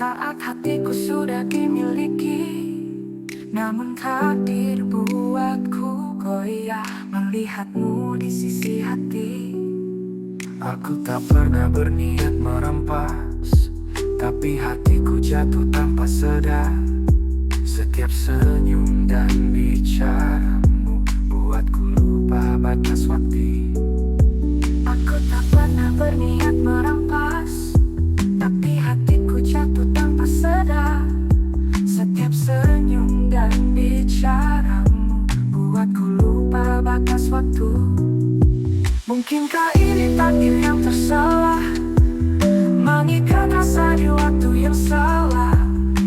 Saat hatiku sudah dimiliki, namun takdir buatku goyah melihatmu di sisi hati. Aku tak pernah berniat merampas, tapi hatiku jatuh tanpa sadar. Setiap senyum dan bicaramu buatku lupa batas waktu. Aku tak pernah berniat merampas, tapi hatiku jatuh tanpa sadar. Setiap senyum dan bicaramu buatku lupa batas waktu. Mungkinkah ini takdir yang tersalah, mengikat rasa di waktu yang salah.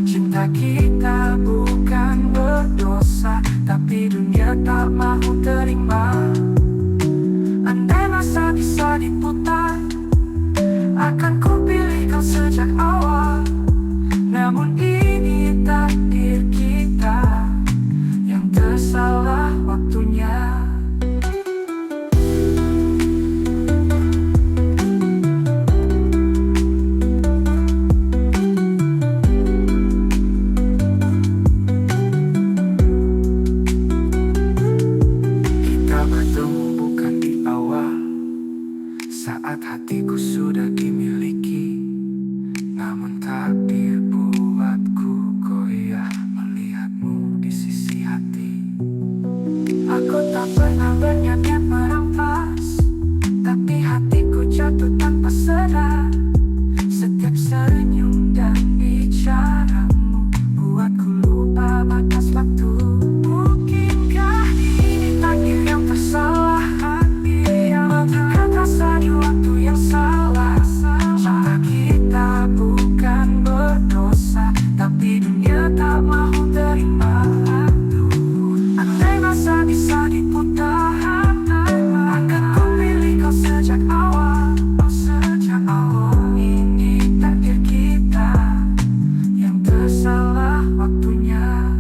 Cinta kita bukan berdosa, tapi dunia tak mau terima. Andai masa bisa diputar, akan ku pilih kau sejak awal. Namun ini takdir kita yang tersalah waktunya. Kita bertemu bukan di awal, saat hatiku sudah dimiliki, namun takdir buatku goyah melihatmu di sisi hati. Aku tak pernah berniat merampas, tapi hatiku jatuh tanpa sadar. Setiap senyum dan bicaramu buatku lupa batas waktu. Mungkinkah ini takdir yang tersalah, yang mengikat rasa di waktu yang salah. Cinta kita bukan berdosa, tapi dunia tak mau terima. Andai masa bisa diputar, akan ku pilih kau sejak awal. Ini takdir kita yang tersalah waktunya.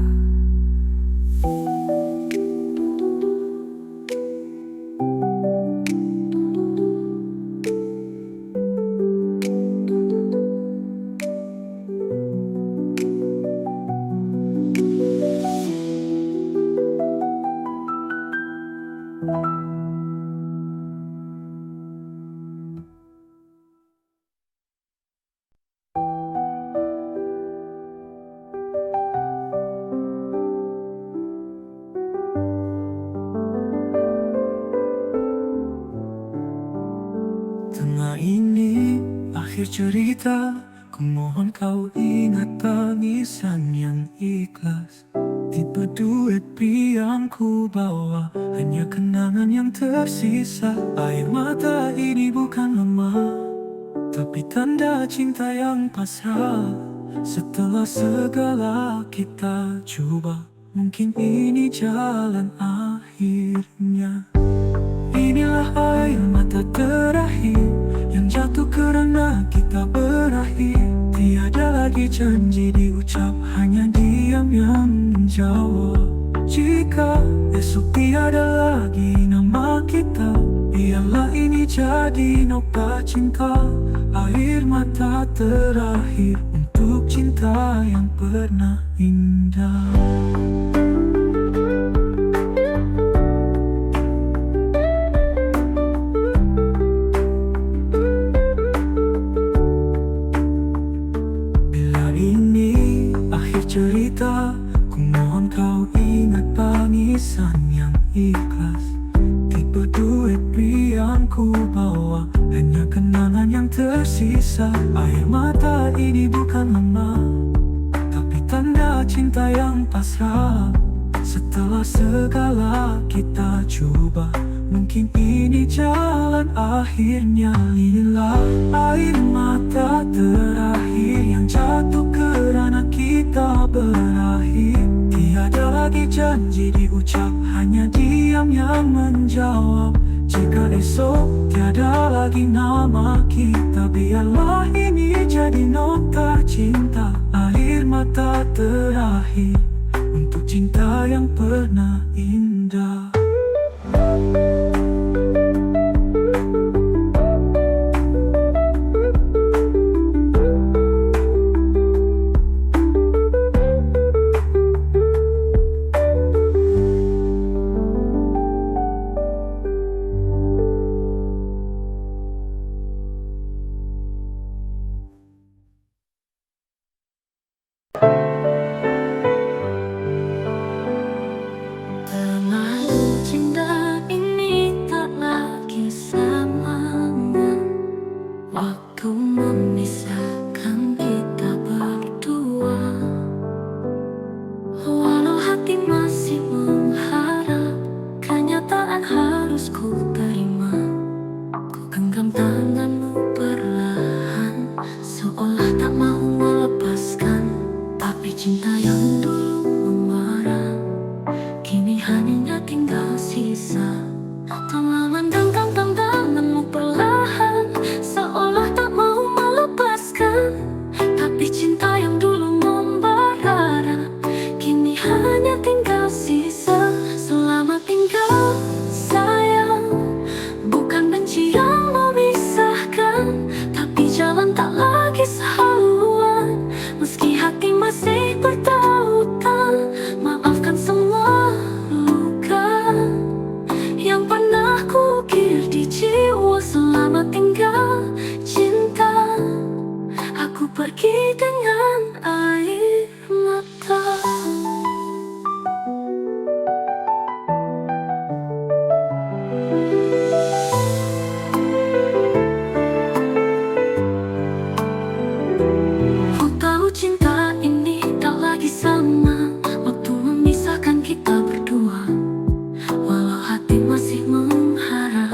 Tengah ini akhir cerita, ku mohon kau ingat tangisan yang ikhlas. Tipe duet yang ku bawa, hanya kenangan yang tersisa. Air mata ini bukan lemah, tapi tanda cinta yang pasrah. Setelah segala kita coba, mungkin ini jalan akhirnya. Inilah air mata terakhir yang jatuh karena kita berakhir. Tiada lagi janji diucap, hanya diam yang menjawab. Jika esok tiada lagi nama kita, biarlah ini jadi noktah cinta. Air mata terakhir untuk cinta yang pernah indah. Cerita, ku mohon kau ingat tangisan yang ikhlas. Tipe duet yang ku bawa, hanya kenangan yang tersisa. Air mata ini bukan lemah, tapi tanda cinta yang pasrah. Setelah segala kita coba, mungkin ini jalan akhirnya. Inilah air mata terakhir yang jatuh karena kita berakhir. Tiada lagi janji diucap, hanya diam yang menjawab. Jika esok tiada lagi nama kita, biarlah ini jadi nokta cinta. Air mata terakhir untuk cinta yang pernah indah. Aku pergi dengan air mata. Ku tahu cinta ini tak lagi sama. Waktu memisahkan kita berdua. Walau hati masih mengharap,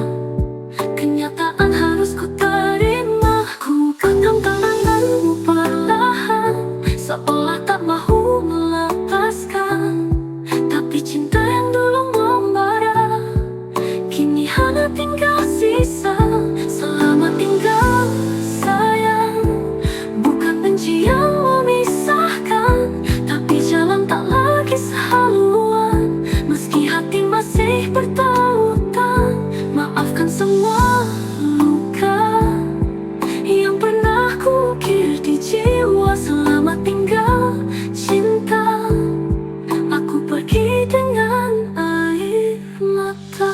kenyataan harus ku terima. Ku genggam tanganmu perlahan, seolah tak mahu melepaskan. Tapi cinta yang dulu membara, kini hanya tinggal sisa. Selamat tinggal sayang, bukan benci yang memisahkan, tapi jalan tak lagi sehaluan. Meski hati masih bertautan, maafkan semua luka yang pernah kukir di jiwa. Selamat tinggal cinta, aku pergi dengan air mata.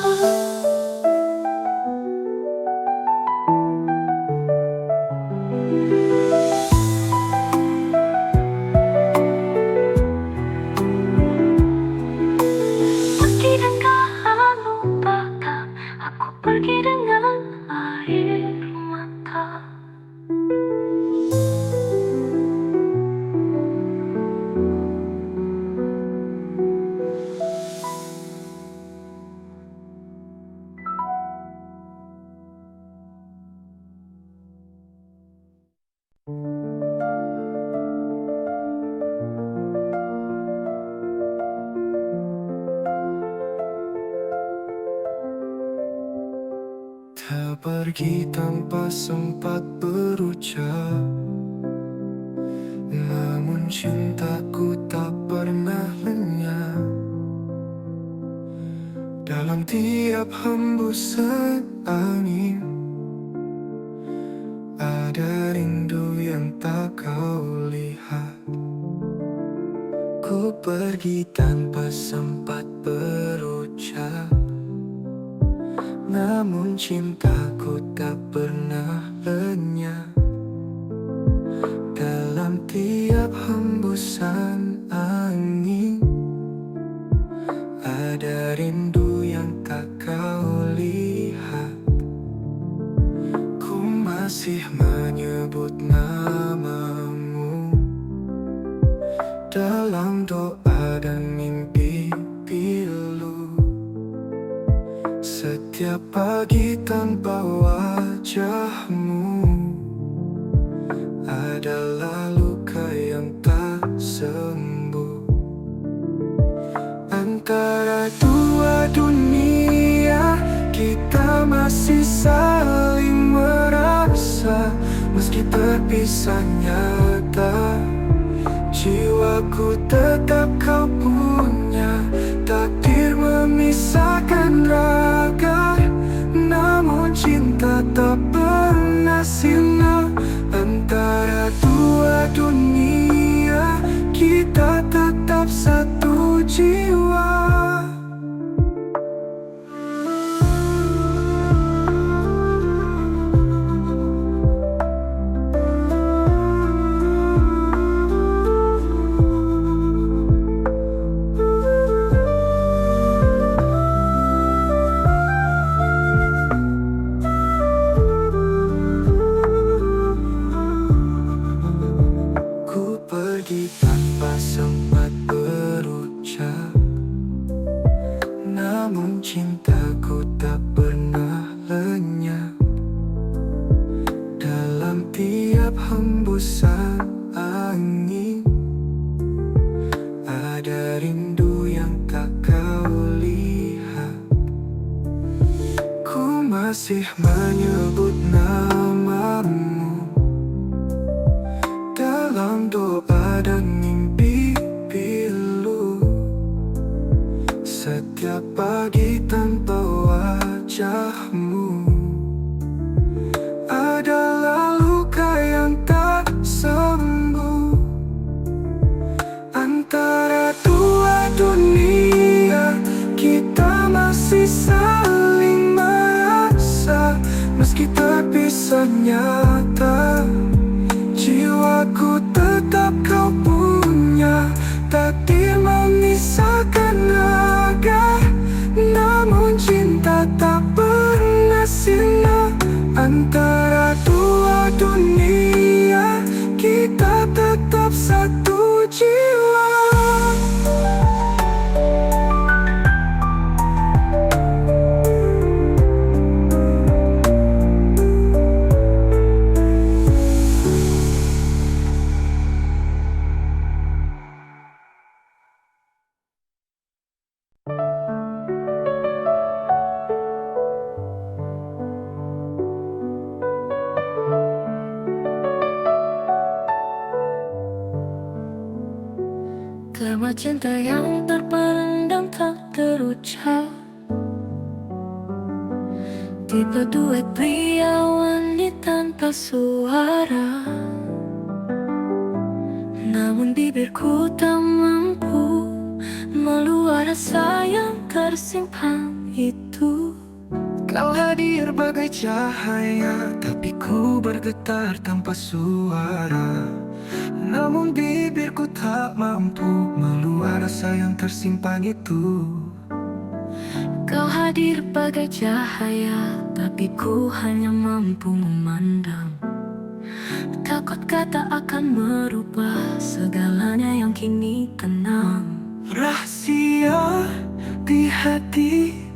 Meski dengan lupakan, aku pergi dengan air mata. Tak pergi tanpa sempat berucap, namun cintaku tak pernah lenyap. Dalam tiap hembusan angin, ada rindu yang tak kau lihat. Ku pergi tanpa sempat berucap, namun cintaku tak pernah lenyap. Dalam tiap hembusan angin, ada rindu yang tak kau lihat. Ku masih menyebut namamu dalam doa dan mimpi pilu. Setiap pagi tanpa wajahmu adalah luka yang tak sembuh. Antara dua dunia, kita masih saling merasa. Meski terpisah nyata, jiwaku tetap kau punya. Takdir memisahkan raga, namun cinta tak pernah sirna. Antara dua dunia, kita tetap satu jiwa. Pergi tanpa sempat berucap, namun cintaku tak pernah lenyap. Dalam tiap hembusan angin, ada rindu yang tak kau lihat. Ku masih menyebut namamu dalam doa dan mimpi pilu. Setiap pagi tanpa wajahmu adalah luka yang tak sembuh. Antara dua dunia, kita masih saling merasa. Meski terpisah nyata, jiwa antara dua dunia, kita tetap satu jiwa. Karma cinta yang terpendam tak terucap, tipe duet pria wanita tanpa suara. Namun bibirku tak mampu meluap rasa yang tersimpan itu. Kau hadir bagai cahaya, tapi ku bergetar tanpa suara. Namun bibirku tak mampu meluap rasa yang tersimpan itu. Kau hadir bagai cahaya, tapi ku hanya mampu memandang. Takut kata akan merubah segalanya yang kini tenang. Rahasia di hati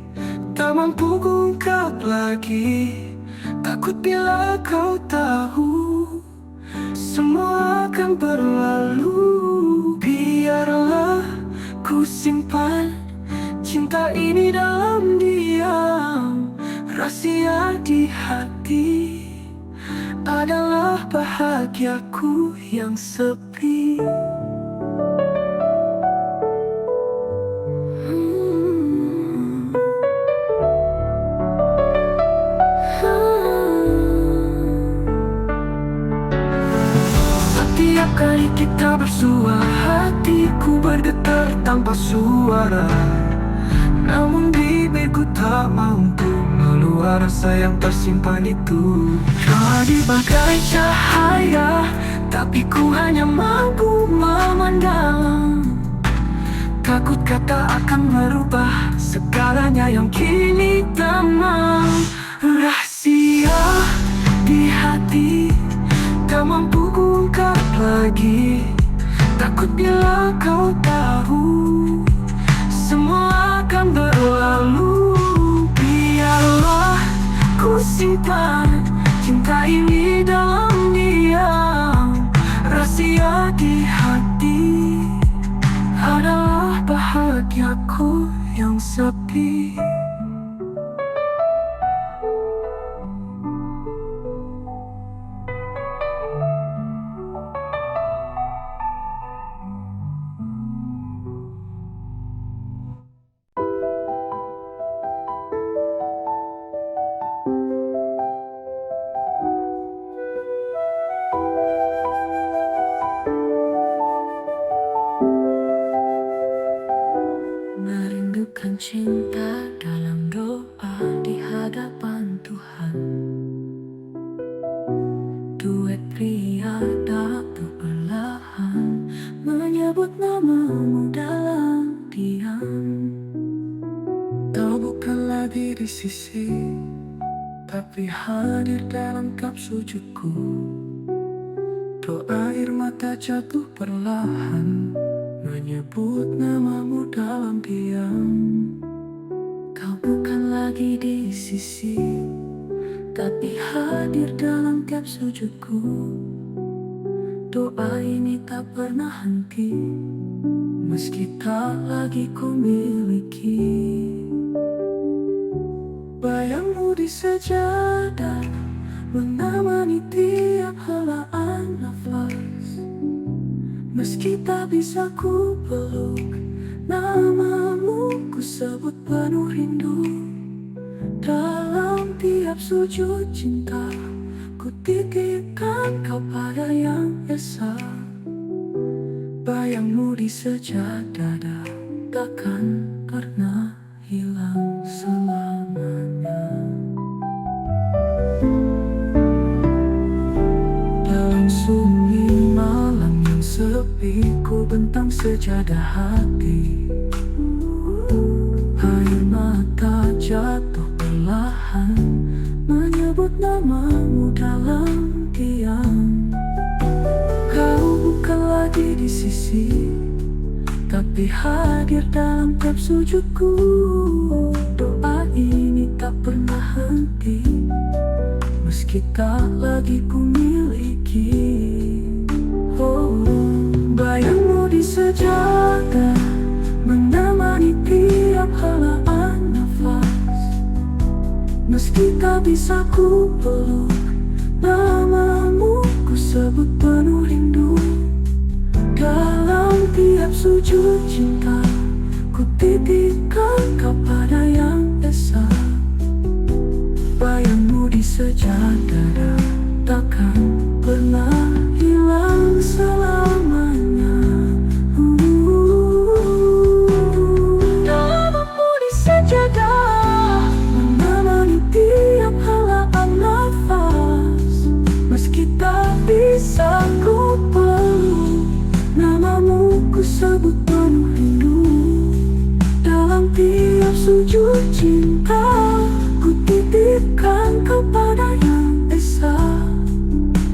tak mampu kuungkap lagi. Takut bila kau tahu semua akan berlalu. Biarlah ku simpan cinta ini dalam diam. Rahasia di hati adalah bahagiaku yang sepi. Setiap kali kita bersua, hatiku bergetar tanpa suara. Namun bibirku tak mampu meluap rasa yang tersimpan itu. Kau hadir bagai cahaya, tapi ku hanya mampu memandang. Takut kata akan merubah segalanya yang kini tenang. Rahasia di hati tak mampu kuungkap lagi. Takut bila kau tahu semua akan berlalu. Biarlah ku simpan cinta ini dalam diam. Rahasia di hati adalah bahagiaku yang sepi. Merindukan cinta dalam doa di hadapan Tuhan. Duet pria tak perlahan menyebut namamu dalam diam. Kau bukan lagi di sisi, tapi hadir dalam kap sujudku. Doa air mata jatuh perlahan menyebut namamu dalam diam. Kau bukan lagi di sisi, tapi hadir dalam kap sujudku. Doa ini tak pernah henti, meski tak lagi ku miliki. Bayangmu di sejadah menemani tiap helaan nafas. Meski tak bisa ku peluk, namamu ku sebut penuh rindu. Dalam tiap sujud cinta, ku titipkan kau pada yang esa. Bayangmu di sejadah takkan pernah hilang selamanya. Dalam sunyi malam yang sepi, ku bentang sejadah hati. Air mata jatuh perlahan menyebut sebut namamu dalam diam. Kau bukan lagi di sisi, tapi hadir dalam tiap sujudku. Doa ini tak pernah henti, meski tak lagi ku miliki. Oh, bayangmu di sejadah menemani tiap helaan nafas. Meski tak bisa ku peluk, namamu ku sebut penuh rindu. Dalam tiap sujud cinta, ku titipkan kau pada yang esa. Bayangmu di sejadah takkan pernah hilang selamanya. Namamu di sejadah menemani tiap helaan nafas. Meski tak bisa ku peluk, namamu ku sebut penuh rindu. Dalam tiap sujud cinta, ku titipkan kau pada yang esa.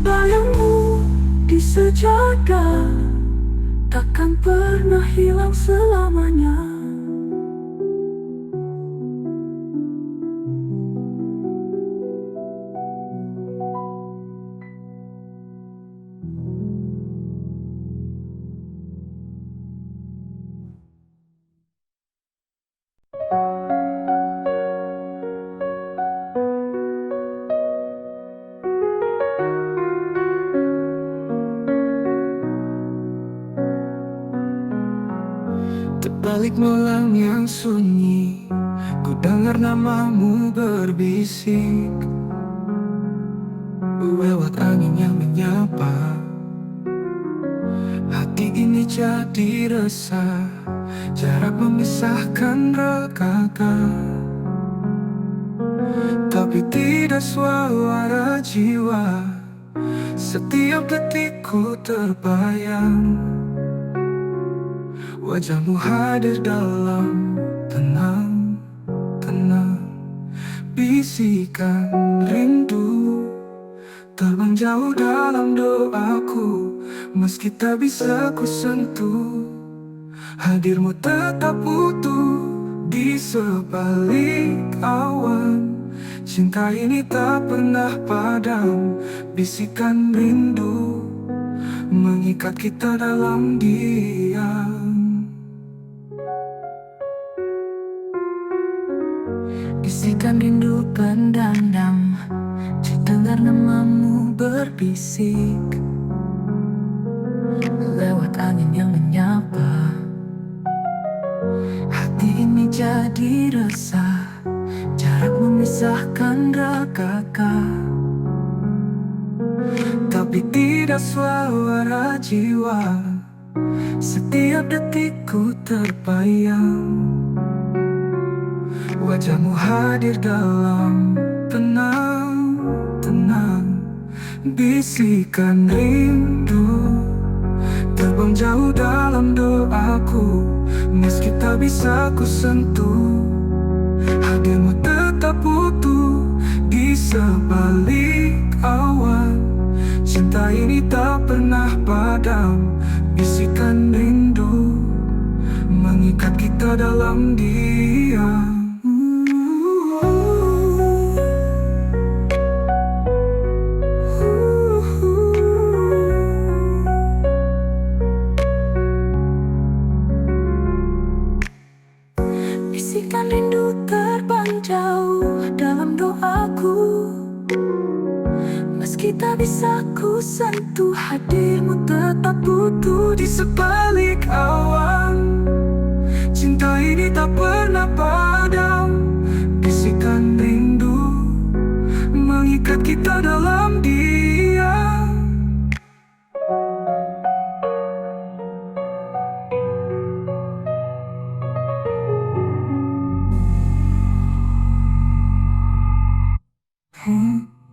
Bayangmu di sejadah takkan pernah hilang selamanya. Terbalik malam yang sunyi, ku dengar namamu berbisik lewat angin yang menyapa. Hati ini jadi resah, jarak memisahkan regakan. Tapi tidak suara jiwa, setiap detikku terbayang. Wajahmu hadir dalam tenang, bisikan rindu terbang jauh dalam doaku. Meski tak bisa ku sentuh, hadirmu tetap utuh di sebalik awan. Cinta ini tak pernah padam, bisikan rindu mengikat kita dalam diam. Bisikan rindu pendandam, dengar namamu berbisik lewat angin yang menyapa. Hati ini jadi resah, jarak memisahkan regakan. Tapi tidak suara jiwa, setiap detikku terbayang. Wajahmu hadir dalam tenang, bisikan rindu terbang jauh dalam doaku. Meski tak bisa ku sentuh, hadirmu tetap utuh di sebalik awan. Cinta ini tak pernah padam, bisikan rindu mengikat kita dalam diam. Bisikan rindu terbang jauh dalam doaku. Meski tak bisa ku sentuh, hadirmu tetap utuh di sebalik awan. Cinta ini tak pernah padam, bisikan rindu mengikat kita dalam diam.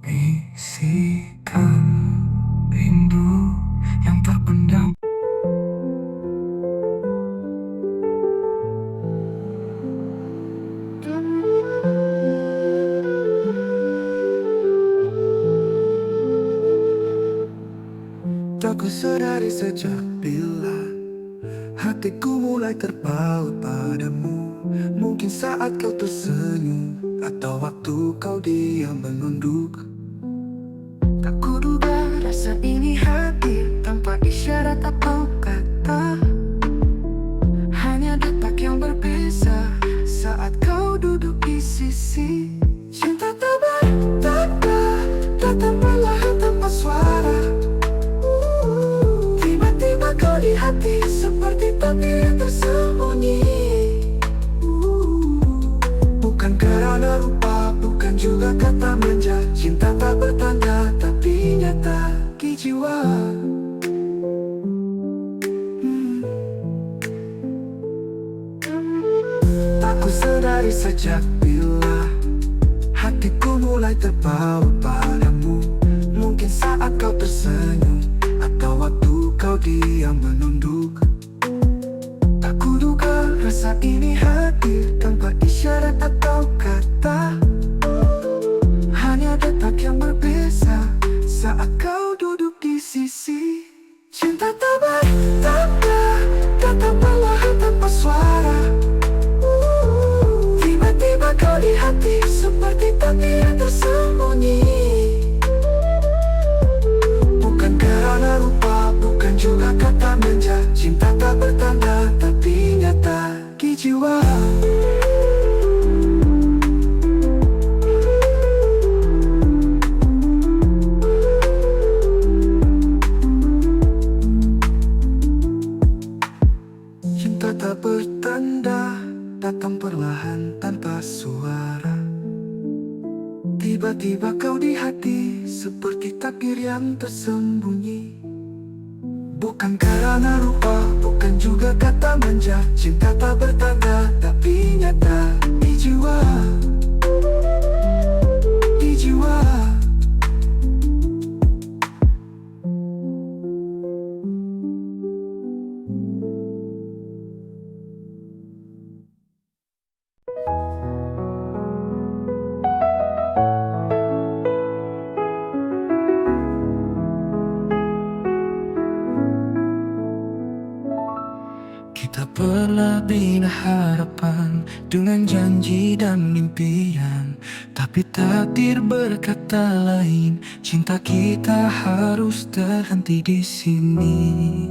Bisikan rindu yang terpendam. Tak ku sadari sejak bila hatiku mulai terpaut padamu. Mungkin saat kau tersenyum, atau waktu kau diam menunduk. Tak kuduga rasa ini hadir tanpa isyarat atau kata. Hanya detak yang berbeza saat kau duduk di sisi. Cinta tiba-tiba datang perlahan tanpa suara. Tiba-tiba kau di hati seperti takdir yang tersembunyi. Bukan karena rupa, bukan juga kata manja. Cinta tak bertanda tapi nyata di jiwa. Tak ku sadari sejak bila hatiku mulai terpaut padamu. Mungkin saat kau tersenyum, atau waktu kau diam menunduk. Tak kuduga rasa ini hadir tanpa isyarat atau kata. Hanya detak yang berbeza saat kau duduk di sisi. Cinta tiba-tiba datang perlahan tanpa suara. Tiba-tiba kau di hati seperti takdir yang tersembunyi. Bukan karena rupa, bukan juga kata manja. Cinta tak bertanda tapi nyata di jiwa. Cinta tak bertanda datang perlahan tanpa suara. Tiba-tiba kau di hati seperti takdir yang tersembunyi. Bukan karena rupa, bukan juga kata manja. Cinta tak bertanda tapi nyata di jiwa. Di jiwa. Kita pernah bina harapan dengan janji dan impian, tapi takdir berkata lain. Cinta kita harus terhenti di sini.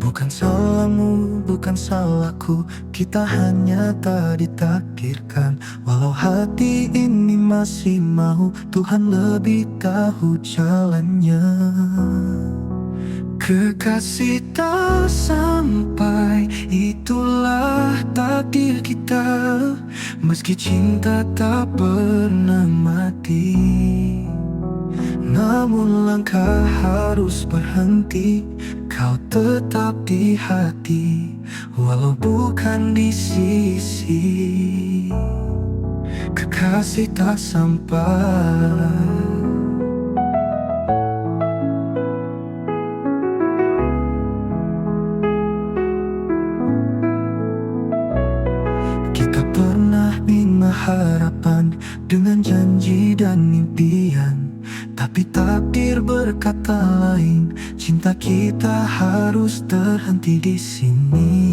Bukan salahmu, bukan salahku, kita hanya tak ditakdirkan. Walau hati ini masih mau, Tuhan lebih tahu jalannya. Kekasih tak sampai, itulah takdir kita. Meski cinta tak pernah mati, namun langkah harus berhenti. Kau tetap di hati, walau bukan di sisi. Kekasih tak sampai. Harapan dengan janji dan impian, tapi takdir berkata lain. Cinta kita harus terhenti di sini.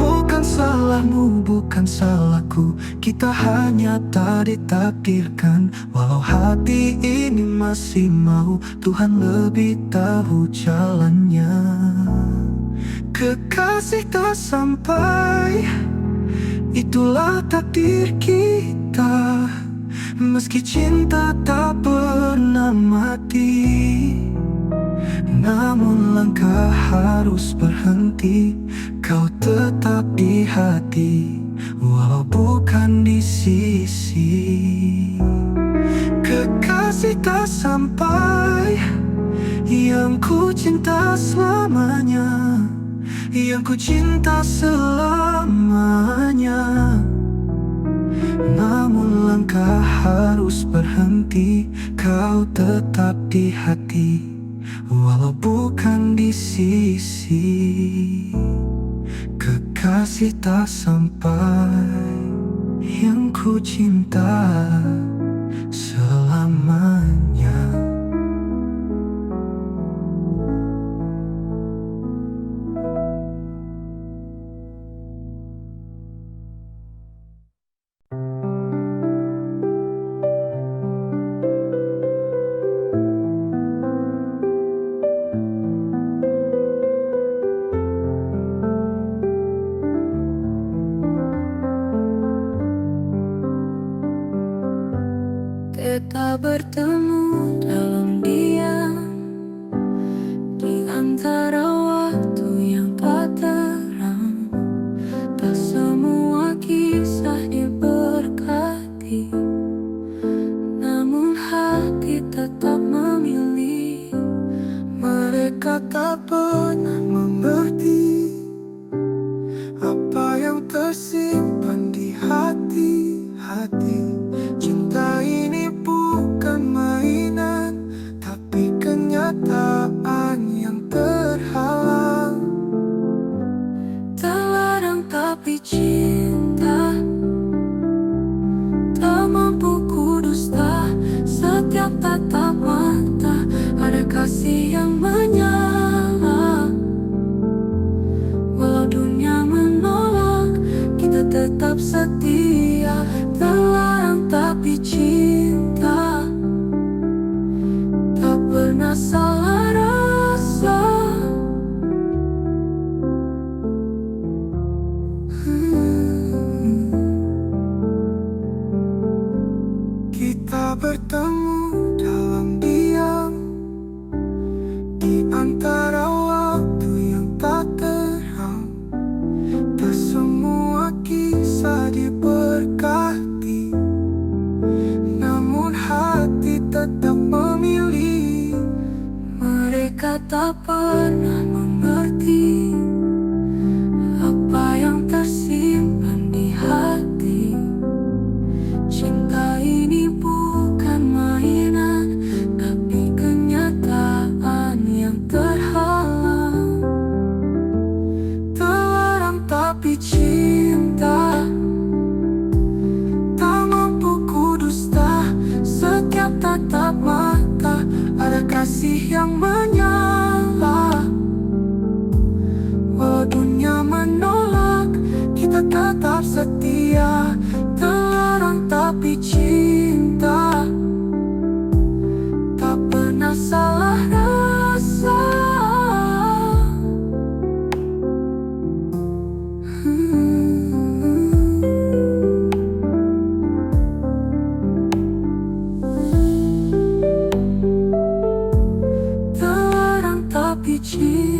Bukan salahmu, bukan salahku, kita hanya tak ditakdirkan. Walau hati ini masih mau, Tuhan lebih tahu jalannya. Kekasih tak sampai, itulah takdir kita. Meski cinta tak pernah mati, namun langkah harus berhenti. Kau tetap di hati, walau bukan di sisi. Kekasih tak sampai, yang ku cinta selamanya, yang ku cinta selamanya. Namun langkah harus berhenti. Kau tetap di hati, walau bukan di sisi. Kekasih tak sampai, yang ku cinta selamanya. Mereka tak pernah mengerti apa yang tersimpan di hati-hati. Cinta ini bukan mainan, tapi kenyataan yang terhalang. Terlarang tapi cinta, tak mampu kudusta. Setiap tatap mata ada kasih yang menyala. Walau dunia menolak, kita tetap setia. Terlarang tapi cinta, tak pernah salah rasa. Kita bertemu dalam diam, di antara waktu yang tak terang. Tak semua kisah diberkati, namun hati tetap memilih. Mereka tak pernah mengerti apa yang tersimpan di hati. Cinta ini bukan mainan, tapi kenyataan yang terhalang. Terlarang tapi cinta, tak mampu kudusta. Setiap tatap mata ada kasih yang menyala. Walau dunia menolak, kita tetap setia. Terlarang tapi cinta, tak pernah salah rasa. Terlarang tapi cinta.